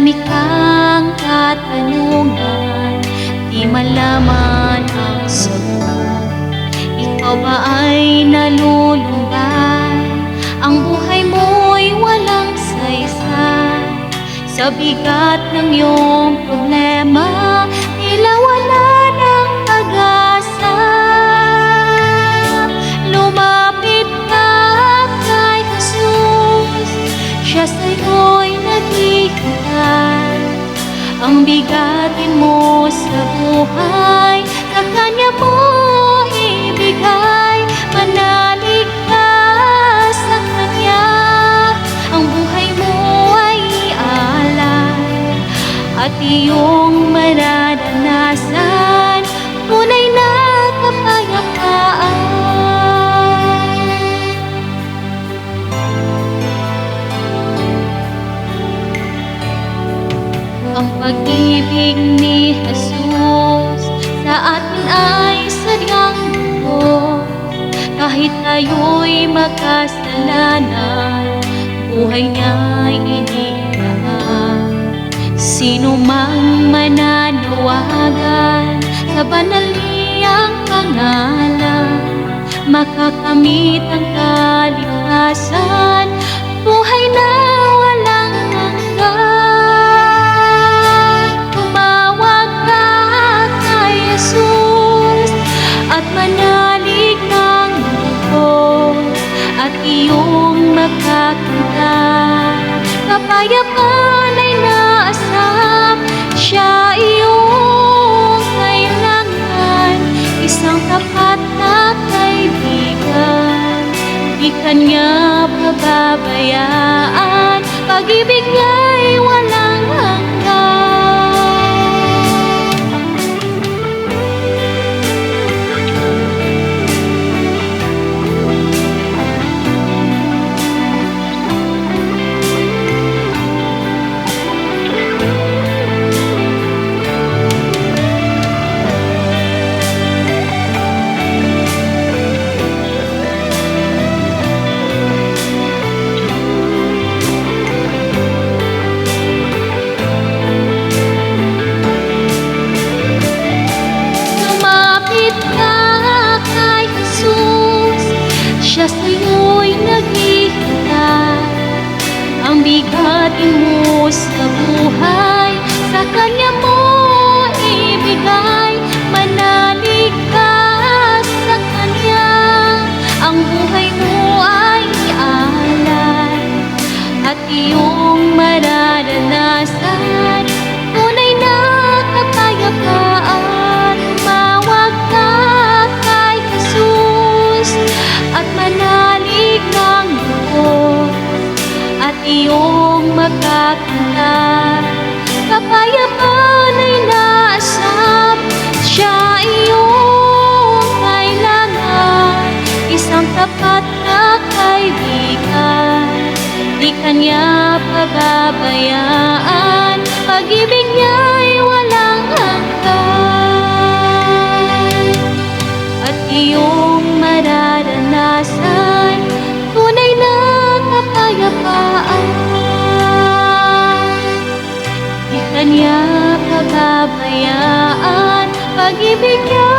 Marami kang katanungan, di malaman ang sagot. Ikaw ba ay nalulumbay? Ang buhay mo'y walang saysay. Sa bigat ng iyong problema, tila wala ng pag-asa. Lumapit ka kay Jesus, siya sa'yo'y naghihintay. Ang bigatin mo sa buhay, sa Kanya mo ibigay. Manalig ka sa Kanya, ang buhay mo ay alay. At iyong mararanasan tunay na kapayapaan. Ang pag-ibig ni Jesus sa atin ay sadyang lubos. Kahit tayo'y makasalanan, buhay niya'y inilaan. Sino mang mananawagan sa banal niyang pangalan, makakamit ang kaligtasan, buhay na walang hanggan. Tumawag ka kay Jesus at manalig ng lubos, at iyong makakita kapayapaan ay naasam. Siya iyong kailangan, isang tapat na kaibigan. Di Kanya pababayaan, pag-ibig niya'y walang hanggan. Siya sa'yo'y naghihintay. Ang bigatin mo sa buhay, sa Kanya mo ibigay. Manalig ka sa Kanya, ang buhay mo ay alay. At iyong mararanasan tunay na kapayapaan. Tumawag ka kay Jesus at manalig ng lubos, at iyong makakita kapayapaan ay naasam. Siya iyong kailangan, isang tapat na kaibigan. Di Kanya pababayaan, pag-ibig niya'y walang hanggan. At iyong mararanasan tunay na kapayapaan. Di Kanya pababayaan, pag-ibig niya